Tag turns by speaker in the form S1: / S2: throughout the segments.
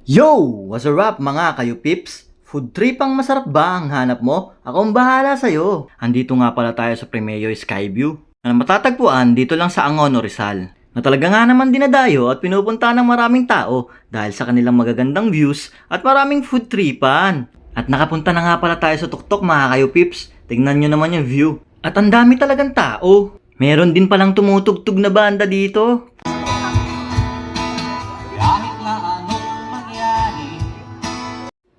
S1: Yo! What's up mga kayo pips? Food trip ang masarap ba ang hanap mo? Akong bahala sa'yo. Andito nga pala tayo sa Primeo Skyview na matatagpuan dito lang sa Angono, Rizal. Na talaga nga naman dinadayo at pinupunta ng maraming tao dahil sa kanilang magagandang views at maraming food tripan. At nakapunta na nga pala tayo sa tuktok mga kayo pips. Tingnan nyo naman yung view. At ang dami talagang tao. Meron din palang tumutugtog na banda dito.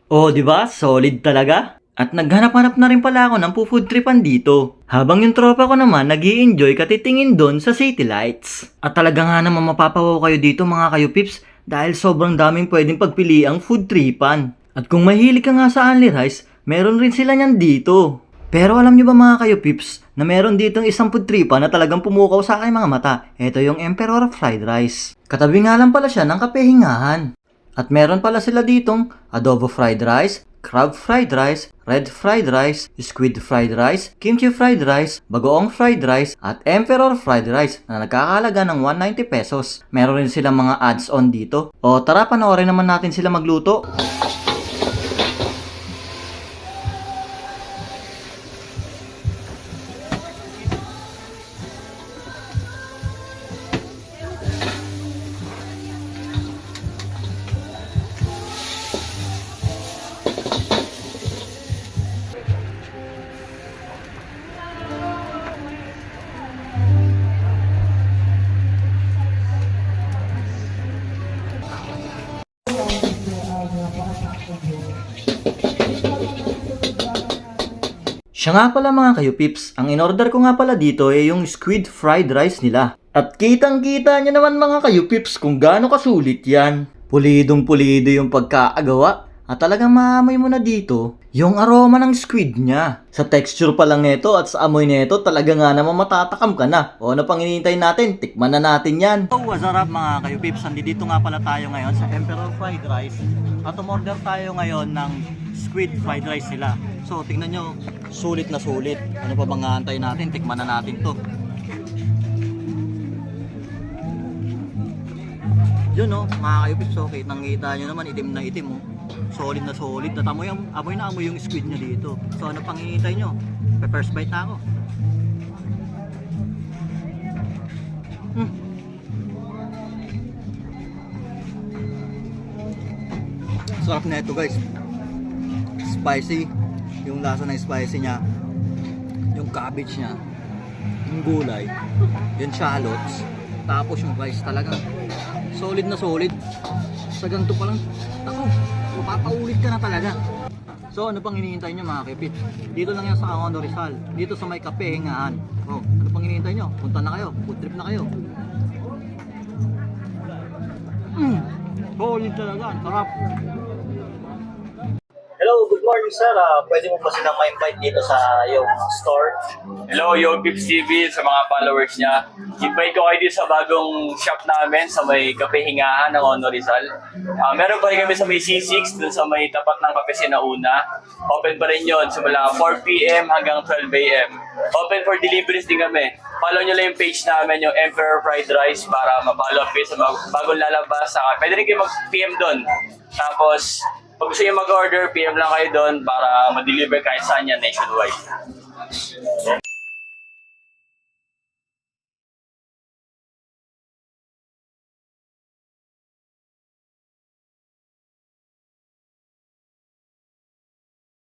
S1: Oh, di ba? Solid talaga. At naghanap-hanap na rin pala ako ng food tripan dito. Habang yung tropa ko naman nag-i-enjoy katitingin doon sa City Lights. At talaga nga naman mapapawaw kayo dito mga kayo pips dahil sobrang daming pwedeng pagpiliang food tripan. At kung mahilig ka nga sa Only Rice, meron rin sila niyan dito. Pero alam nyo ba mga kayo pips na meron ditong isang food tripan na talagang pumukaw sa aking mga mata. Ito yung Emperor Fried Rice. Katabi nga lang pala siya ng kapehingahan. At meron pala sila ditong adobo fried rice, crab fried rice, red fried rice, squid fried rice, kimchi fried rice, bagoong fried rice, at emperor fried rice na nagkakahalaga ng 190 pesos. Meron rin silang mga ads-on dito. O tara, panoorin naman natin sila magluto. Siya nga pala mga kayo pips, ang in-order ko nga pala dito ay yung squid fried rice nila. At kitang-kita nyo naman mga kayo pips kung gaano kasulit yan. Pulidong pulido yung pagkaagawa at talagang maamoy mo na dito yung aroma ng squid niya. Sa texture pa lang nito at sa amoy nito talaga nga naman matatakam ka na. O ano pang hinihintay natin? Tikman na natin yan. So what's up mga kayo pips, dito nga pala tayo ngayon sa Emperor Fried Rice. At umorder tayo ngayon ng squid fried rice nila. So tingnan nyo, sulit na sulit. Ano pa bang aantay natin? Tikman na natin to. Yun o, mga kayupis, so kitang-kita nyo naman, itim na itim o. Solid na solid. At amoy na amoy yung squid nyo dito. So ano pang hinihintay nyo? First bite na ako. Sarap na ito guys. Spicy. Yung lasa ng spicy niya. Yung cabbage niya. Yung gulay. Yung shallots. Tapos yung rice talagang solid na solid. Sa ganito pa lang. Ako, mapapaulit ka na talaga. So ano pang hinihintay nyo mga kipit? Dito lang yan sa Angono, Rizal. Dito sa may kapehingahan. Oh, ano pang hinihintay nyo? Punta na kayo. Food trip na kayo. Solid talaga. Sarap. Hello, good morning sir. Pwede mo ba silang ma-invite dito sa iyong store?
S2: Hello, Yo Pips TV sa mga followers niya. Invite ko kayo dito sa bagong shop namin sa may kapehingahan ng Angono, Rizal. Meron pa rin kami sa may C6 dun sa may tapat ng Kape Sinauna. Open pa rin yun simula 4 PM hanggang 12 AM. Open for deliveries din kami. Follow nyo lang yung page namin, yung Emperor Fried Rice, para ma-follow up kayo sa bagong lalabas. Pwede rin kayo mag-PM doon. Tapos, pag gusto nyo mag-order, PM lang kayo doon para ma-deliver kahit saan yan nationwide.